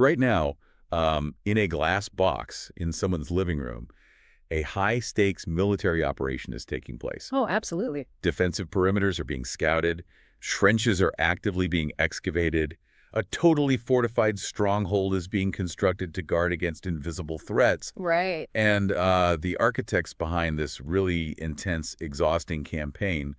Right now, in a glass box in someone's living room, a high-stakes military operation is taking place. Oh, absolutely. Defensive perimeters are being scouted, trenches are actively being excavated, a totally fortified stronghold is being constructed to guard against invisible threats, Right. and the architects behind this really intense, exhausting campaign,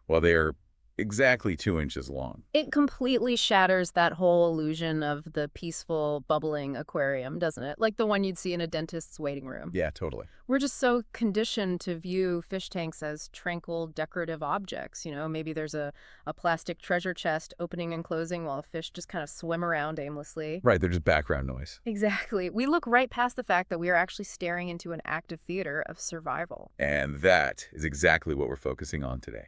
well, they're exactly 2 inches long. It completely shatters that whole illusion of the peaceful, bubbling aquarium, doesn't it? Like the one you'd see in a dentist's waiting room. Yeah, totally. We're just so conditioned to view fish tanks as tranquil, decorative objects. Maybe there's a plastic treasure chest opening and closing while fish just kind of swim around aimlessly. Right, they're just background noise. Exactly. We look right past the fact that we are actually staring into an active theater of survival. And that is exactly what we're focusing on today.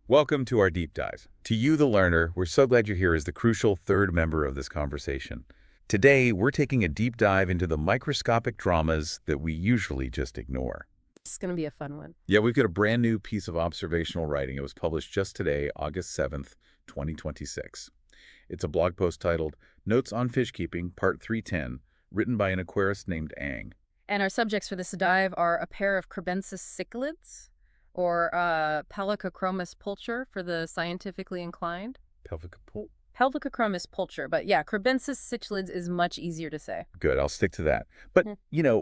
Welcome to our deep dive. To you, the learner, we're so glad you're here as the crucial third member of this conversation. Today, we're taking a deep dive into the microscopic dramas that we usually just ignore. It's going to be a fun one. Yeah, we've got a brand new piece of observational writing. It was published just today, August 7th, 2026. It's a blog post titled Notes-on-Fishkeeping, Part 310, written by an aquarist named Ang. And our subjects for this dive are a pair of Kribensis Cichlids, or pelvicachromis-pulcher for the scientifically inclined. Pelvicachromis-pulcher, but yeah, Kribensis Cichlids is much easier to say. Good, I'll stick to that. But,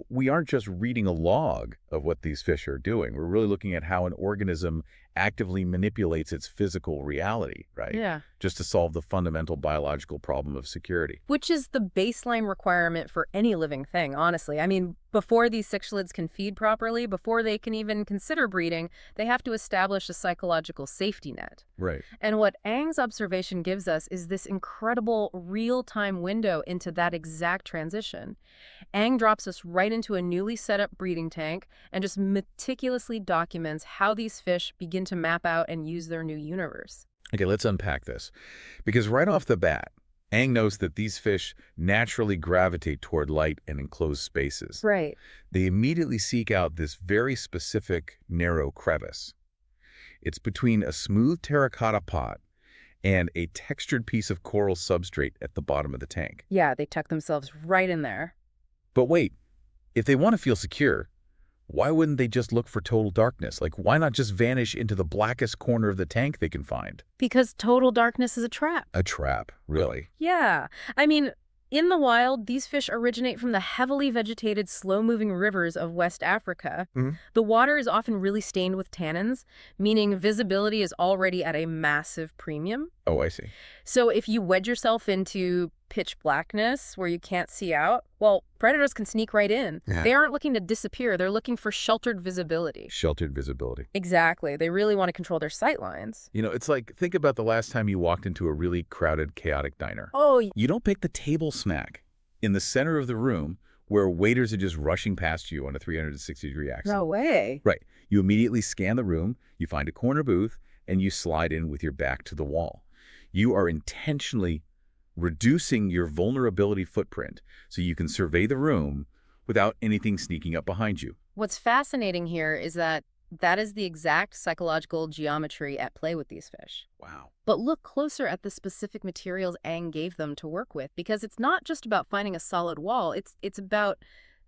we aren't just reading a log of what these fish are doing. We're really looking at how an organism actively manipulates its physical reality, right? Yeah. Just to solve the fundamental biological problem of security. Which is the baseline requirement for any living thing, honestly. I mean, before these cichlids can feed properly, before they can even consider breeding, they have to establish a psychological safety net. Right. And what Ang's observation gives us is this incredible real-time window into that exact transition. Ang drops us right into a newly set up breeding tank and just meticulously documents how these fish begin to map out and use their new universe. Okay, let's unpack this. Because right off the bat, Ang knows that these fish naturally gravitate toward light and enclosed spaces. Right. They immediately seek out this very specific narrow crevice. It's between a smooth terracotta pot and a textured piece of coral substrate at the bottom of the tank. Yeah, they tuck themselves right in there. But wait, if they want to feel secure, why wouldn't they just look for total darkness? Like, why not just vanish into the blackest corner of the tank they can find? Because total darkness is a trap. A trap, really? Yeah. I mean, in the wild, these fish originate from the heavily vegetated, slow-moving rivers of West Africa. The water is often really stained with tannins, meaning visibility is already at a massive premium. Oh, I see. So if you wedge yourself into pitch blackness where you can't see out, well, predators can sneak right in. Yeah. They aren't looking to disappear. They're looking for sheltered visibility. Sheltered visibility. Exactly. They really want to control their sight lines. It's like, think about the last time you walked into a really crowded, chaotic diner. Oh, You don't pick the table snack in the center of the room where waiters are just rushing past you on a 360-degree axis. no way. Right. You immediately scan the room, you find a corner booth, and you slide in with your back to the wall. You are intentionally reducing your vulnerability footprint so you can survey the room without anything sneaking up behind you. What's fascinating here is that is the exact psychological geometry at play with these fish. Wow. But look closer at the specific materials Ang gave them to work with, because it's not just about finding a solid wall. It's about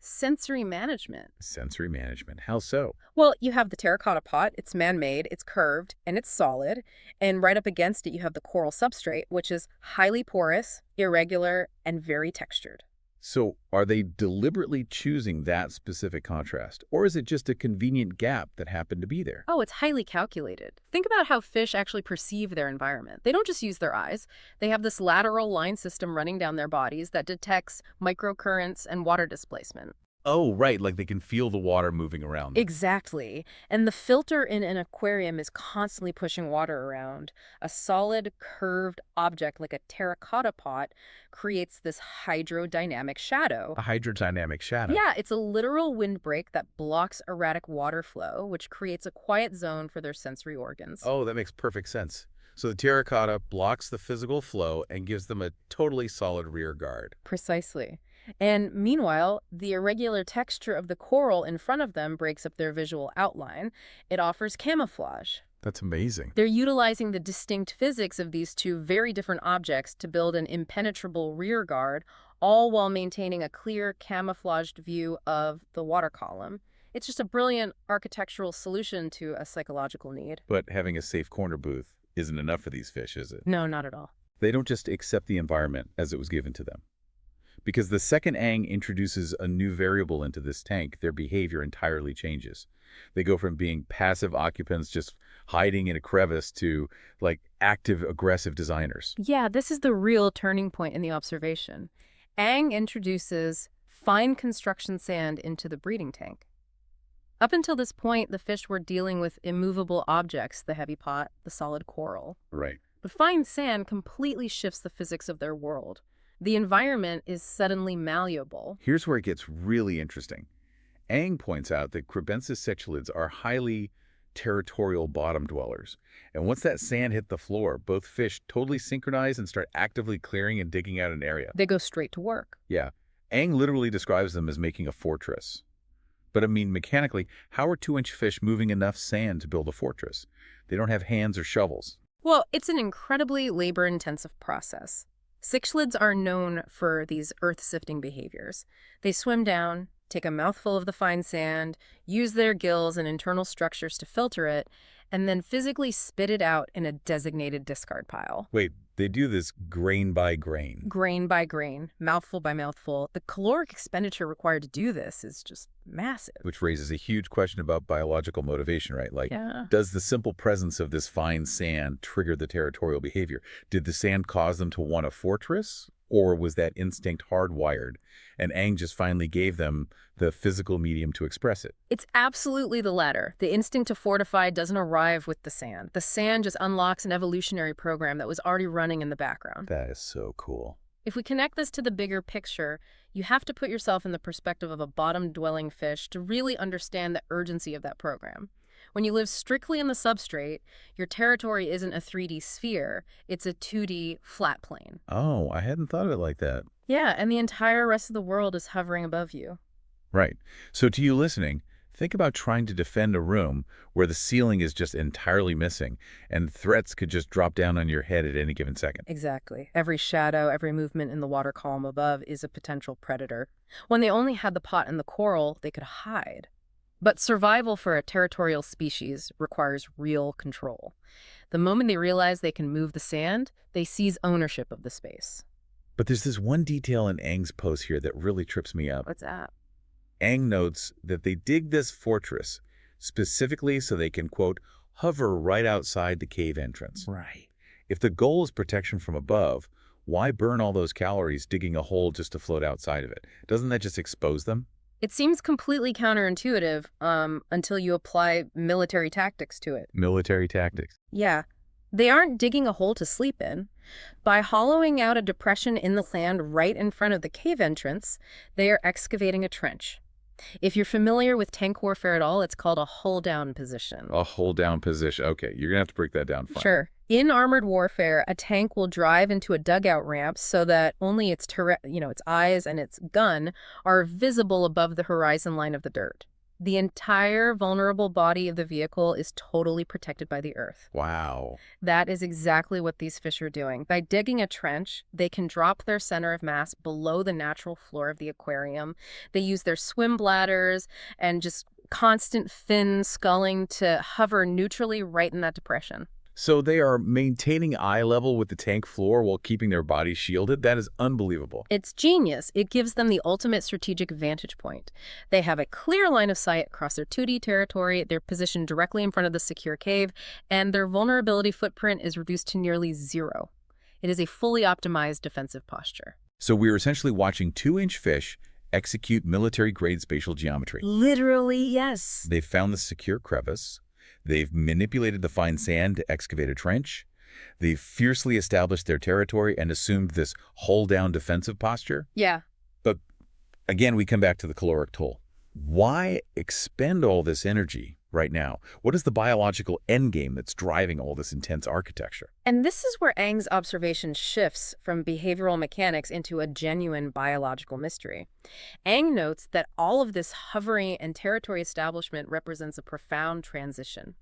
sensory management. Sensory management. How so? Well, you have the terracotta pot. It's man-made, it's curved, and it's solid. And right up against it, you have the coral substrate, which is highly porous, irregular, and very textured. So are they deliberately choosing that specific contrast, or is it just a convenient gap that happened to be there? Oh, it's highly calculated. Think about how fish actually perceive their environment. They don't just use their eyes. They have this lateral line system running down their bodies that detects microcurrents and water displacement. Oh, right, like they can feel the water moving around them. Exactly. And the filter in an aquarium is constantly pushing water around. A solid, curved object like a terracotta pot creates this hydrodynamic shadow. A hydrodynamic shadow. Yeah, it's a literal windbreak that blocks erratic water flow, which creates a quiet zone for their sensory organs. Oh, that makes perfect sense. So the terracotta blocks the physical flow and gives them a totally solid rear guard. Precisely. And meanwhile, the irregular texture of the coral in front of them breaks up their visual outline. It offers camouflage. That's amazing. They're utilizing the distinct physics of these two very different objects to build an impenetrable rear guard, all while maintaining a clear, camouflaged view of the water column. It's just a brilliant architectural solution to a psychological need. But having a safe corner booth isn't enough for these fish, is it? No, not at all. They don't just accept the environment as it was given to them. Because the second Aang introduces a new variable into this tank, their behavior entirely changes. They go from being passive occupants just hiding in a crevice to, like, active, aggressive designers. Yeah, this is the real turning point in the observation. Aang introduces fine construction sand into the breeding tank. Up until this point, the fish were dealing with immovable objects, the heavy pot, the solid coral. Right. But fine sand completely shifts the physics of their world. The environment is suddenly malleable. Here's where it gets really interesting. Aang points out that Kribensis Cichlids are highly territorial bottom dwellers. And once that sand hit the floor, both fish totally synchronize and start actively clearing and digging out an area. They go straight to work. Yeah. Aang literally describes them as making a fortress. But I mean, mechanically, how are 2-inch fish moving enough sand to build a fortress? They don't have hands or shovels. Well, it's an incredibly labor-intensive process. Cichlids are known for these earth-sifting behaviors. They swim down, take a mouthful of the fine sand, use their gills and internal structures to filter it, and then physically spit it out in a designated discard pile. Wait, they do this grain by grain. Grain by grain, mouthful by mouthful. The caloric expenditure required to do this is just massive. Which raises a huge question about biological motivation, right? Like, does the simple presence of this fine sand trigger the territorial behavior? Did the sand cause them to want a fortress? Or was that instinct hardwired, and Aang just finally gave them the physical medium to express it? It's absolutely the latter. The instinct to fortify doesn't arrive with the sand. The sand just unlocks an evolutionary program that was already running in the background. That is so cool. If we connect this to the bigger picture, you have to put yourself in the perspective of a bottom-dwelling fish to really understand the urgency of that program. When you live strictly in the substrate, your territory isn't a 3D sphere, it's a 2D flat plane. Oh, I hadn't thought of it like that. Yeah, and the entire rest of the world is hovering above you. Right. So to you listening, think about trying to defend a room where the ceiling is just entirely missing and threats could just drop down on your head at any given second. Exactly. Every shadow, every movement in the water column above is a potential predator. When they only had the pot and the coral, they could hide. But survival for a territorial species requires real control. The moment they realize they can move the sand, they seize ownership of the space. But there's this one detail in Aang's post here that really trips me up. What's that? Aang notes that they dig this fortress specifically so they can, quote, hover right outside the cave entrance. Right. If the goal is protection from above, why burn all those calories digging a hole just to float outside of it? Doesn't that just expose them? It seems completely counterintuitive until you apply military tactics to it. Military tactics. Yeah. They aren't digging a hole to sleep in. By hollowing out a depression in the land right in front of the cave entrance, they are excavating a trench. If you're familiar with tank warfare at all, it's called a hull-down position. A hull-down position. Okay, you're going to have to break that down. Fine. Sure. In armored warfare, a tank will drive into a dugout ramp so that only its eyes and its gun are visible above the horizon line of the dirt. The entire vulnerable body of the vehicle is totally protected by the earth. Wow. That is exactly what these fish are doing. By digging a trench, they can drop their center of mass below the natural floor of the aquarium. They use their swim bladders and just constant fin sculling to hover neutrally right in that depression. So they are maintaining eye level with the tank floor while keeping their bodies shielded? That is unbelievable. It's genius. It gives them the ultimate strategic vantage point. They have a clear line of sight across their 2D territory, they're positioned directly in front of the secure cave, and their vulnerability footprint is reduced to nearly zero. It is a fully optimized defensive posture. So we're essentially watching 2-inch fish execute military-grade spatial geometry. Literally, yes. They've found the secure crevice. They've manipulated the fine sand to excavate a trench. They've fiercely established their territory and assumed this hull-down defensive posture. Yeah. But again, we come back to the caloric toll. Why expend all this energy right now? What is the biological endgame that's driving all this intense architecture? And this is where Aang's observation shifts from behavioral mechanics into a genuine biological mystery. Aang notes that all of this hovering and territory establishment represents a profound transition.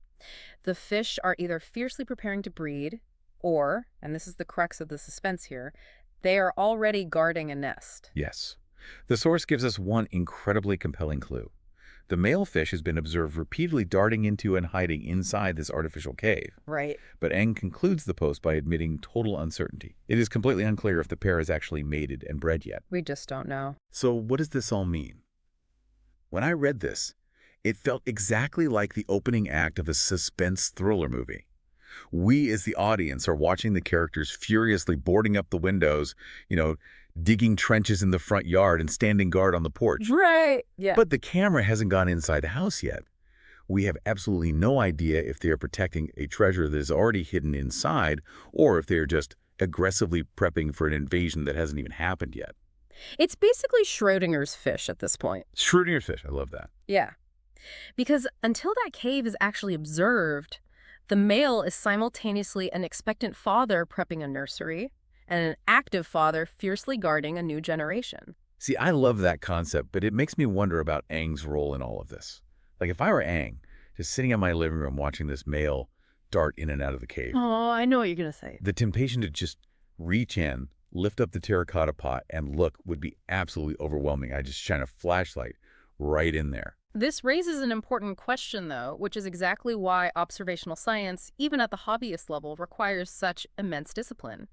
The fish are either fiercely preparing to breed, or, and this is the crux of the suspense here, they are already guarding a nest. Yes. The source gives us one incredibly compelling clue. The male fish has been observed repeatedly darting into and hiding inside this artificial cave. Right. But Eng concludes the post by admitting total uncertainty. It is completely unclear if the pair has actually mated and bred yet. We just don't know. So what does this all mean? When I read this, it felt exactly like the opening act of a suspense thriller movie. We as the audience are watching the characters furiously boarding up the windows, digging trenches in the front yard and standing guard on the porch. Right. Yeah. But the camera hasn't gone inside the house yet. We have absolutely no idea if they are protecting a treasure that is already hidden inside or if they are just aggressively prepping for an invasion that hasn't even happened yet. It's basically Schrodinger's fish at this point. Schrodinger's fish, I love that. Yeah. Because until that cave is actually observed, the male is simultaneously an expectant father prepping a nursery and an active father fiercely guarding a new generation. See, I love that concept, but it makes me wonder about Aang's role in all of this. Like if I were Aang, just sitting in my living room watching this male dart in and out of the cave. Oh, I know what you're going to say. The temptation to just reach in, lift up the terracotta pot, and look would be absolutely overwhelming. I just shine a flashlight right in there. This raises an important question, though, which is exactly why observational science, even at the hobbyist level, requires such immense discipline.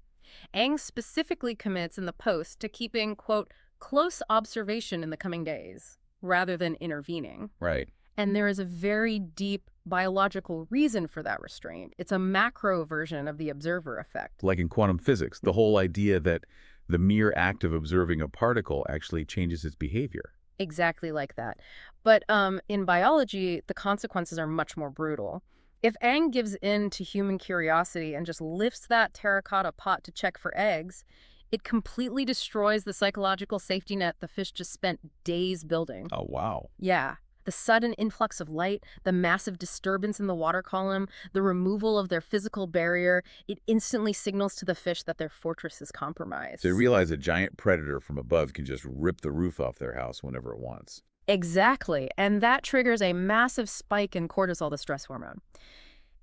Aang specifically commits in the post to keeping, quote, close observation in the coming days, rather than intervening. Right. And there is a very deep biological reason for that restraint. It's a macro version of the observer effect. Like in quantum physics, the whole idea that the mere act of observing a particle actually changes its behavior. Exactly like that. But in biology, the consequences are much more brutal. If Aang gives in to human curiosity and just lifts that terracotta pot to check for eggs, it completely destroys the psychological safety net the fish just spent days building. Oh, wow. Yeah. The sudden influx of light, the massive disturbance in the water column, the removal of their physical barrier, it instantly signals to the fish that their fortress is compromised. They realize a giant predator from above can just rip the roof off their house whenever it wants. Exactly. And that triggers a massive spike in cortisol, the stress hormone.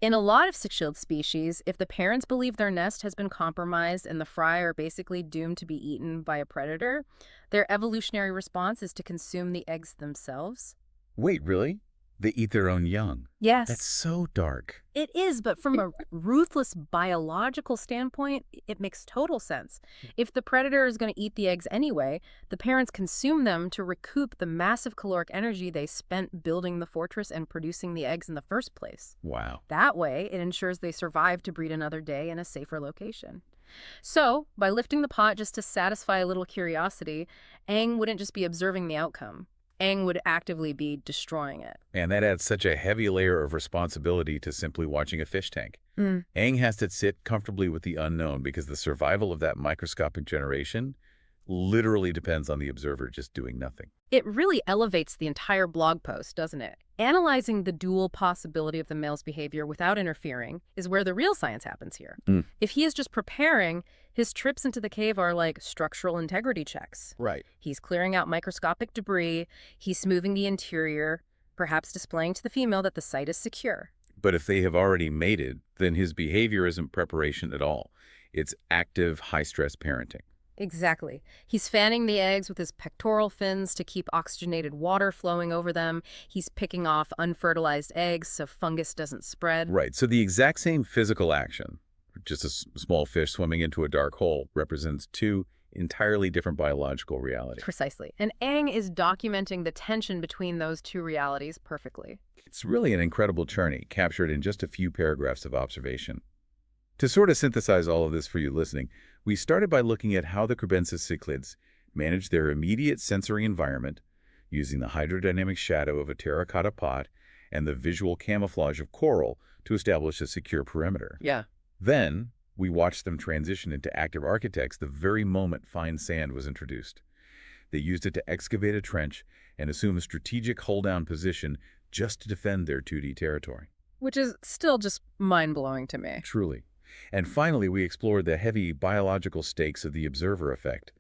In a lot of Cichlids species, if the parents believe their nest has been compromised and the fry are basically doomed to be eaten by a predator, their evolutionary response is to consume the eggs themselves. Wait, really? They eat their own young? Yes. That's so dark. It is, but from a ruthless biological standpoint, it makes total sense. If the predator is going to eat the eggs anyway, the parents consume them to recoup the massive caloric energy they spent building the fortress and producing the eggs in the first place. Wow. That way, it ensures they survive to breed another day in a safer location. So, by lifting the pot just to satisfy a little curiosity, Aang wouldn't just be observing the outcome. Aang would actively be destroying it. And that adds such a heavy layer of responsibility to simply watching a fish tank. Aang has to sit comfortably with the unknown because the survival of that microscopic generation literally depends on the observer just doing nothing. It really elevates the entire blog post, doesn't it? Analyzing the dual possibility of the male's behavior without interfering is where the real science happens here. If he is just preparing, his trips into the cave are like structural integrity checks. Right. He's clearing out microscopic debris, he's smoothing the interior, perhaps displaying to the female that the site is secure. But if they have already mated, then his behavior isn't preparation at all. It's active, high-stress parenting. Exactly. He's fanning the eggs with his pectoral fins to keep oxygenated water flowing over them. He's picking off unfertilized eggs so fungus doesn't spread. Right. So the exact same physical action, just a small fish swimming into a dark hole, represents two entirely different biological realities. Precisely. And Aang is documenting the tension between those two realities perfectly. It's really an incredible journey, captured in just a few paragraphs of observation. To sort of synthesize all of this for you listening, we started by looking at how the Kribensis cichlids manage their immediate sensory environment using the hydrodynamic shadow of a terracotta pot and the visual camouflage of coral to establish a secure perimeter. Yeah. Then, we watched them transition into active architects the very moment fine sand was introduced. They used it to excavate a trench and assume a strategic hold-down position just to defend their 2D territory. Which is still just mind-blowing to me. Truly. And finally, we explored the heavy biological stakes of the observer effect,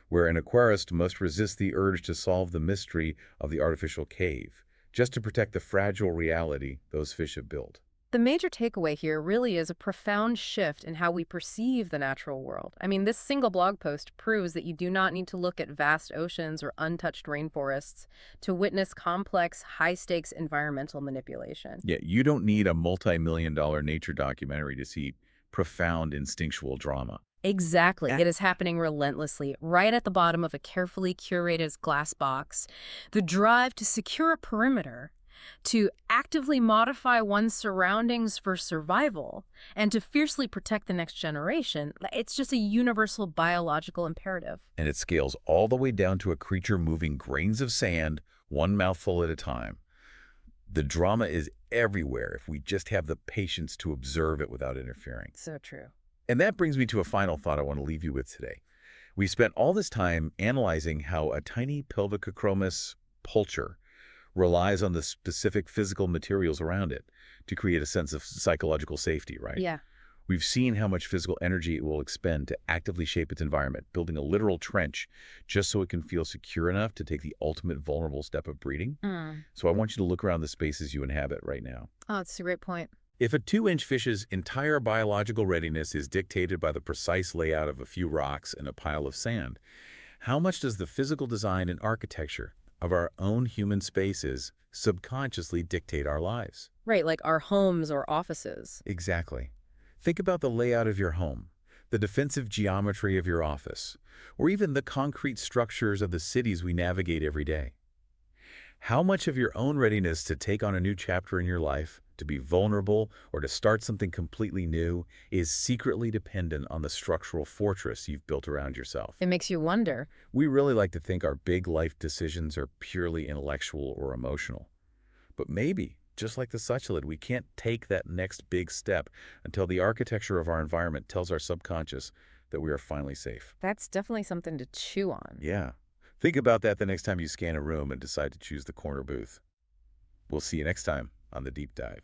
where an aquarist must resist the urge to solve the mystery of the artificial cave, just to protect the fragile reality those fish have built. The major takeaway here really is a profound shift in how we perceive the natural world. I mean, this single blog post proves that you do not need to look at vast oceans or untouched rainforests to witness complex, high-stakes environmental manipulation. Yeah, you don't need a multi-million-dollar nature documentary to see profound instinctual drama. Exactly. Yeah. It is happening relentlessly, right at the bottom of a carefully curated glass box. The drive to secure a perimeter, to actively modify one's surroundings for survival, and to fiercely protect the next generation, it's just a universal biological imperative. And it scales all the way down to a creature moving grains of sand, one mouthful at a time. The drama is everywhere if we just have the patience to observe it without interfering. So true. And that brings me to a final thought I want to leave you with today. We spent all this time analyzing how a tiny pelvicachromis-pulcher relies on the specific physical materials around it to create a sense of psychological safety, right? Yeah. We've seen how much physical energy it will expend to actively shape its environment, building a literal trench just so it can feel secure enough to take the ultimate vulnerable step of breeding. So I want you to look around the spaces you inhabit right now. Oh, that's a great point. If a 2-inch fish's entire biological readiness is dictated by the precise layout of a few rocks and a pile of sand, how much does the physical design and architecture of our own human spaces subconsciously dictate our lives? Right, like our homes or offices. Exactly. Think about the layout of your home, the defensive geometry of your office, or even the concrete structures of the cities we navigate every day. How much of your own readiness to take on a new chapter in your life, to be vulnerable, or to start something completely new is secretly dependent on the structural fortress you've built around yourself? It makes you wonder. We really like to think our big life decisions are purely intellectual or emotional. But maybe, just like the Cichlids, we can't take that next big step until the architecture of our environment tells our subconscious that we are finally safe. That's definitely something to chew on. Yeah. Think about that the next time you scan a room and decide to choose the corner booth. We'll see you next time on The Deep Dive.